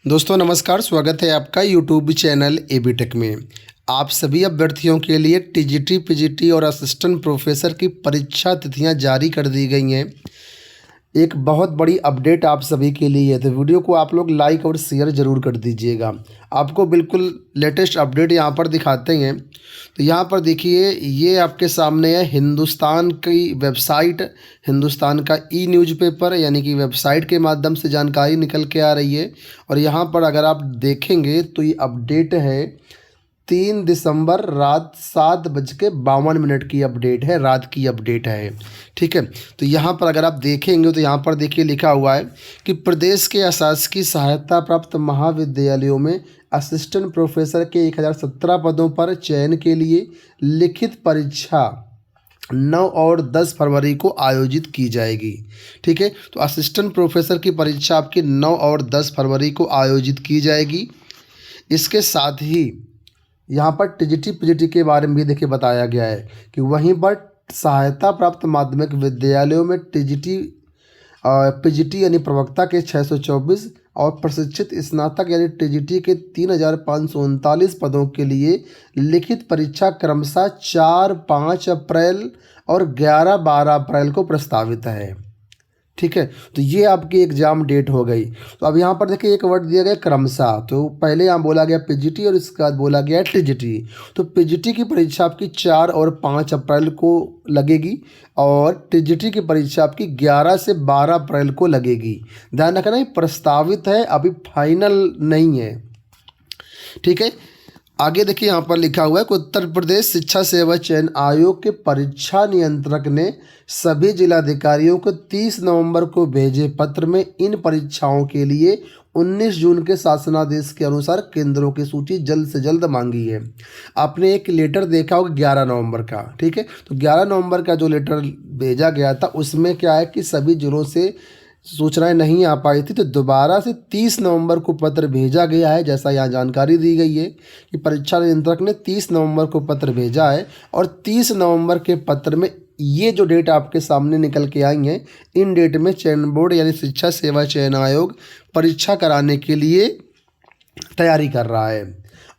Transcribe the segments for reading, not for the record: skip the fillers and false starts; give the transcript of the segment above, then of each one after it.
दोस्तों नमस्कार, स्वागत है आपका यूट्यूब चैनल एबी टेक में। आप सभी अभ्यर्थियों के लिए टीजीटी, पीजीटी और असिस्टेंट प्रोफेसर की परीक्षा तिथियां जारी कर दी गई हैं। एक बहुत बड़ी अपडेट आप सभी के लिए है, तो वीडियो को आप लोग लाइक और शेयर ज़रूर कर दीजिएगा। आपको बिल्कुल लेटेस्ट अपडेट यहाँ पर दिखाते हैं। तो यहाँ पर देखिए, ये आपके सामने है हिंदुस्तान की वेबसाइट, हिंदुस्तान का ई न्यूज़पेपर यानी कि वेबसाइट के माध्यम से जानकारी निकल के आ रही है। और यहाँ पर अगर आप देखेंगे तो ये अपडेट है 3 दिसंबर रात 7:52 की अपडेट है, रात की अपडेट है। ठीक है, तो यहाँ पर अगर आप देखेंगे तो यहाँ पर देखिए लिखा हुआ है कि प्रदेश के अशासकीय सहायता प्राप्त महाविद्यालयों में असिस्टेंट प्रोफेसर के 1017 पदों पर चयन के लिए लिखित परीक्षा 9 और 10 फरवरी को आयोजित की जाएगी। ठीक है, तो असिस्टेंट प्रोफेसर की परीक्षा आपकी 9 और 10 फरवरी को आयोजित की जाएगी। इसके साथ ही यहाँ पर टीजीटी पीजीटी के बारे में भी देखिए बताया गया है कि वहीं पर सहायता प्राप्त माध्यमिक विद्यालयों में टीजीटी पीजीटी यानी प्रवक्ता के 624 और प्रशिक्षित स्नातक यानी टीजीटी के 3539 पदों के लिए लिखित परीक्षा क्रमशः 4-5 अप्रैल और 11-12 अप्रैल को प्रस्तावित है। ठीक है, तो ये आपकी एग्ज़ाम डेट हो गई। तो अब यहाँ पर देखिए एक वर्ड दिया गया क्रमशः, तो पहले यहाँ बोला गया पीजीटी और इसके बाद बोला गया टीजीटी। तो पीजीटी की परीक्षा आपकी 4 और 5 अप्रैल को लगेगी और टीजीटी की परीक्षा आपकी 11 से 12 अप्रैल को लगेगी। ध्यान रखना, ये प्रस्तावित है, अभी फाइनल नहीं है। ठीक है, आगे देखिए यहाँ पर लिखा हुआ है कि उत्तर प्रदेश शिक्षा सेवा चयन आयोग के परीक्षा नियंत्रक ने सभी जिलाधिकारियों को 30 नवंबर को भेजे पत्र में इन परीक्षाओं के लिए 19 जून के शासनादेश के अनुसार केंद्रों की सूची जल्द से जल्द मांगी है। आपने एक लेटर देखा होगा 11 नवंबर का। ठीक है, तो 11 नवंबर का जो लेटर भेजा गया था उसमें क्या है कि सभी जिलों से सूचनाएं नहीं आ पाई थी, तो दोबारा से 30 नवंबर को पत्र भेजा गया है। जैसा यहाँ जानकारी दी गई है कि परीक्षा नियंत्रक ने 30 नवंबर को पत्र भेजा है और 30 नवंबर के पत्र में ये जो डेट आपके सामने निकल के आई हैं, इन डेट में चयन बोर्ड यानी शिक्षा सेवा चयन आयोग परीक्षा कराने के लिए तैयारी कर रहा है।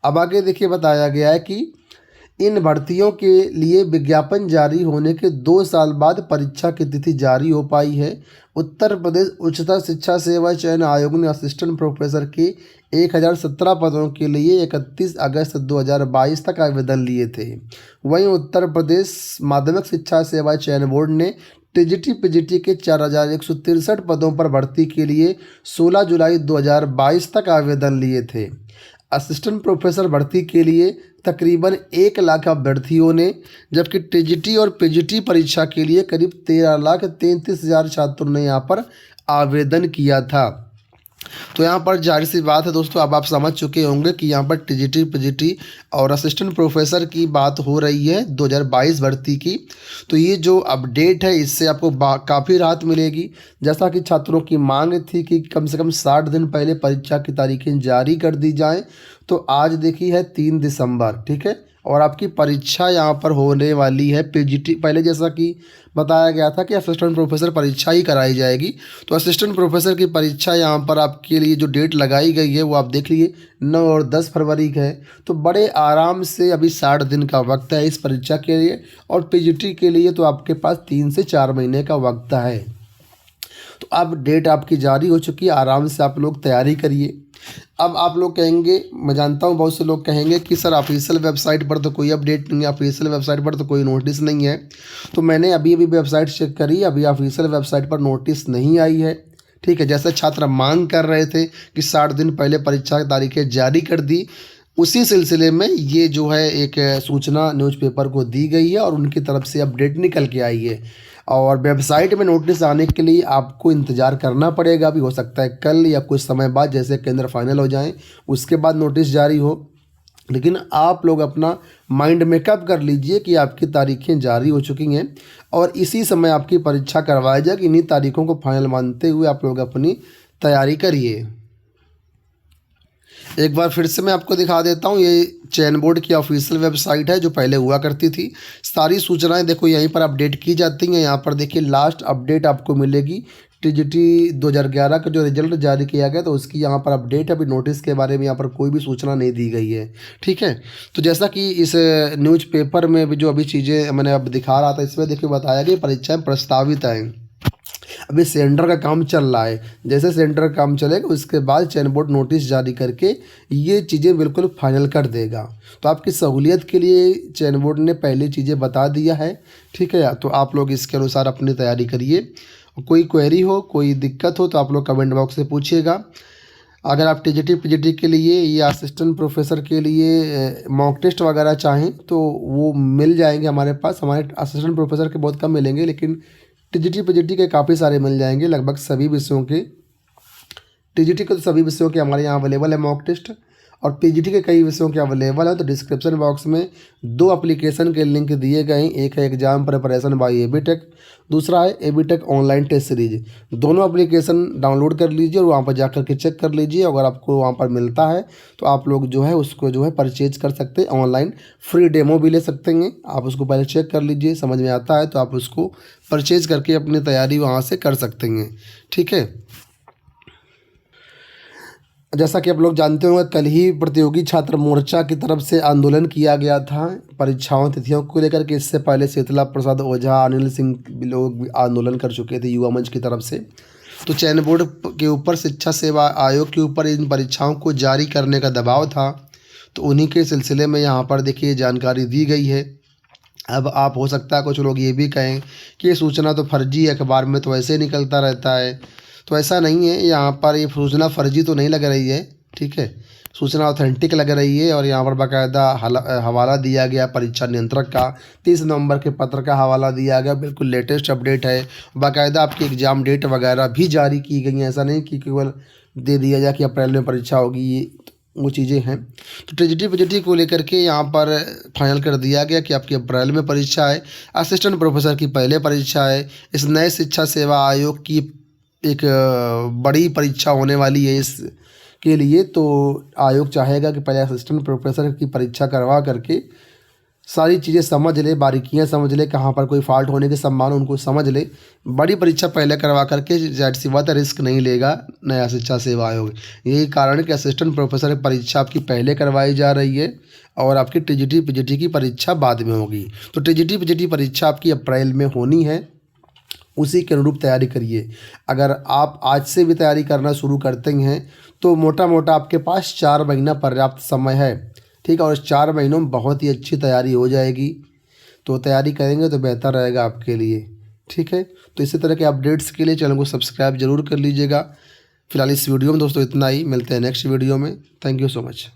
अब आगे देखिए बताया गया है कि इन भर्तियों के लिए विज्ञापन जारी होने के 2 साल बाद परीक्षा की तिथि जारी हो पाई है। उत्तर प्रदेश उच्चतर शिक्षा सेवा चयन आयोग ने असिस्टेंट प्रोफेसर के 1017 पदों के लिए 31 अगस्त 2022 तक आवेदन लिए थे। वहीं उत्तर प्रदेश माध्यमिक शिक्षा सेवा चयन बोर्ड ने टीजीटी पीजीटी के 4163 पदों पर भर्ती के लिए 16 जुलाई 2022 तक आवेदन लिए थे। असिस्टेंट प्रोफेसर भर्ती के लिए तकरीबन 1 लाख अभ्यर्थियों ने, जबकि टीजीटी और पीजीटी परीक्षा के लिए करीब 13,33,000 छात्रों ने यहाँ पर आवेदन किया था। तो यहाँ पर जाहिर सी बात है दोस्तों, अब आप समझ चुके होंगे कि यहाँ पर टीजीटी पीजीटी और असिस्टेंट प्रोफेसर की बात हो रही है 2022 भर्ती की। तो ये जो अपडेट है इससे आपको काफ़ी राहत मिलेगी। जैसा कि छात्रों की मांग थी कि कम से कम 60 दिन पहले परीक्षा की तारीखें जारी कर दी जाएँ, तो आज देखी है 3 दिसंबर। ठीक है, और आपकी परीक्षा यहाँ पर होने वाली है पीजीटी, पहले जैसा कि बताया गया था कि असिस्टेंट प्रोफेसर परीक्षा ही कराई जाएगी, तो असिस्टेंट प्रोफेसर की परीक्षा यहाँ पर आपके लिए जो डेट लगाई गई है वो आप देख लीजिए 9 और 10 फरवरी का है। तो बड़े आराम से अभी 60 दिन का वक्त है इस परीक्षा के लिए, और पीजीटी के लिए तो आपके पास 3 से 4 महीने का वक्त है। तो अब डेट आपकी जारी हो चुकी है, आराम से आप लोग तैयारी करिए। अब आप लोग कहेंगे, मैं जानता हूँ बहुत से लोग कहेंगे कि सर ऑफिशियल वेबसाइट पर तो कोई अपडेट नहीं है, ऑफिशियल वेबसाइट पर तो कोई नोटिस नहीं है। तो मैंने अभी वेबसाइट चेक करी, अभी ऑफिशियल वेबसाइट पर नोटिस नहीं आई है। ठीक है, जैसे छात्र मांग कर रहे थे कि 60 दिन पहले परीक्षा की तारीखें जारी कर दी, उसी सिलसिले में ये जो है एक सूचना न्यूज़पेपर को दी गई है और उनकी तरफ से अपडेट निकल के आई है। और वेबसाइट में नोटिस आने के लिए आपको इंतज़ार करना पड़ेगा। भी हो सकता है कल या कुछ समय बाद, जैसे केंद्र फाइनल हो जाएं उसके बाद नोटिस जारी हो। लेकिन आप लोग अपना माइंड मेकअप कर लीजिए कि आपकी तारीखें जारी हो चुकी हैं और इसी समय आपकी परीक्षा करवाई जाएगी। इन्हीं तारीखों को फाइनल मानते हुए आप लोग अपनी तैयारी करिए। एक बार फिर से मैं आपको दिखा देता हूँ, ये चयन बोर्ड की ऑफिशियल वेबसाइट है जो पहले हुआ करती थी। सारी सूचनाएं देखो यहीं पर अपडेट की जाती हैं। यहाँ पर देखिए लास्ट अपडेट आपको मिलेगी टीजीटी 2011 का जो रिजल्ट जारी किया गया तो उसकी यहाँ पर अपडेट है। अभी नोटिस के बारे में यहाँ पर कोई भी सूचना नहीं दी गई है, ठीक है। तो जैसा कि इस न्यूज़पेपर में भी जो अभी चीज़ें मैंने अब दिखा रहा था, इसमें देखिए बताया गया परीक्षाएं प्रस्तावित हैं। अभी सेंटर का काम चल रहा है, जैसे सेंटर का काम चलेगा उसके बाद चयन बोर्ड नोटिस जारी करके ये चीज़ें बिल्कुल फाइनल कर देगा। तो आपकी सहूलियत के लिए चयन बोर्ड ने पहले चीज़ें बता दिया है, ठीक है। तो आप लोग इसके अनुसार अपनी तैयारी करिए। कोई क्वेरी हो, कोई दिक्कत हो तो आप लोग कमेंट बॉक्स से पूछिएगा। अगर आप टीजीटी पीजीटी के लिए या असिस्टेंट प्रोफेसर के लिए मॉक टेस्ट वगैरह चाहें तो वो मिल जाएंगे हमारे पास। हमारे असिस्टेंट प्रोफेसर के बहुत कम मिलेंगे, लेकिन टीजीटी पीजीटी के काफ़ी सारे मिल जाएंगे। लगभग सभी विषयों के, टीजीटी के तो सभी विषयों के हमारे यहाँ अवेलेबल है मॉक टेस्ट, और पीजीटी के कई विषयों के अवेलेबल है। तो डिस्क्रिप्शन बॉक्स में 2 एप्लीकेशन के लिंक दिए गए हैं। एक है एग्जाम प्रिपरेशन बाय एबीटेक, दूसरा है एबीटेक ऑनलाइन टेस्ट सीरीज। दोनों एप्लीकेशन डाउनलोड कर लीजिए और वहाँ पर जाकर के चेक कर लीजिए। अगर आपको वहाँ पर मिलता है तो आप लोग जो है उसको जो है परचेज कर सकते हैं। ऑनलाइन फ्री डेमो भी ले सकते हैं। आप उसको पहले चेक कर लीजिए, समझ में आता है तो आप उसको परचेज करके अपनी तैयारी वहाँ से कर सकते हैं, ठीक है। जैसा कि आप लोग जानते होंगे, कल ही प्रतियोगी छात्र मोर्चा की तरफ से आंदोलन किया गया था परीक्षाओं तिथियों को लेकर के। इससे पहले शीतला प्रसाद ओझा, अनिल सिंह लोग भी आंदोलन कर चुके थे युवा मंच की तरफ से। तो चयन बोर्ड के ऊपर, शिक्षा सेवा आयोग के ऊपर इन परीक्षाओं को जारी करने का दबाव था। तो उन्हीं के सिलसिले में यहाँ पर देखिए जानकारी दी गई है। अब आप हो सकता है कुछ लोग ये भी कहें कि ये सूचना तो फर्जी है, अखबार में तो ऐसे निकलता रहता है। तो ऐसा नहीं है, यहाँ पर ये सूचना फर्जी तो नहीं लग रही है, ठीक है। सूचना ऑथेंटिक लग रही है और यहाँ पर बाकायदा हवाला दिया गया परीक्षा नियंत्रक का। 30 नवंबर के पत्र का हवाला दिया गया, बिल्कुल लेटेस्ट अपडेट है। बाकायदा आपकी एग्ज़ाम डेट वगैरह भी जारी की गई हैं। ऐसा नहीं कि केवल दे दिया जाए कि अप्रैल में परीक्षा होगी, वो चीज़ें हैं। तो टीजीटी पीजीटी को लेकर के यहाँ पर फाइनल कर दिया गया कि आपकी अप्रैल में परीक्षा है। असिस्टेंट प्रोफेसर की पहले परीक्षा है। इस नए शिक्षा सेवा आयोग की एक बड़ी परीक्षा होने वाली है इसके लिए। तो आयोग चाहेगा कि पहले असिस्टेंट प्रोफेसर की परीक्षा करवा करके सारी चीज़ें समझ ले, बारीकियां समझ ले, कहाँ पर कोई फॉल्ट होने के संभावना उनको समझ ले। बड़ी परीक्षा पहले करवा करके जाहिर सी बात है रिस्क नहीं लेगा नया शिक्षा सेवा आयोग। यही कारण है कि असिस्टेंट प्रोफेसर की परीक्षा आपकी पहले करवाई जा रही है और आपकी टीजीटी पीजीटी की परीक्षा बाद में होगी। तो टीजीटी पीजीटी परीक्षा आपकी अप्रैल में होनी है, उसी के अनुरूप तैयारी करिए। अगर आप आज से भी तैयारी करना शुरू करते हैं तो मोटा मोटा आपके पास 4 महीना पर्याप्त समय है, ठीक है। और इस 4 महीनों में बहुत ही अच्छी तैयारी हो जाएगी। तो तैयारी करेंगे तो बेहतर रहेगा आपके लिए, ठीक है। तो इसी तरह के अपडेट्स के लिए चैनल को सब्सक्राइब जरूर कर लीजिएगा। फिलहाल इस वीडियो में दोस्तों इतना ही, मिलते हैं नेक्स्ट वीडियो में। Thank you so much.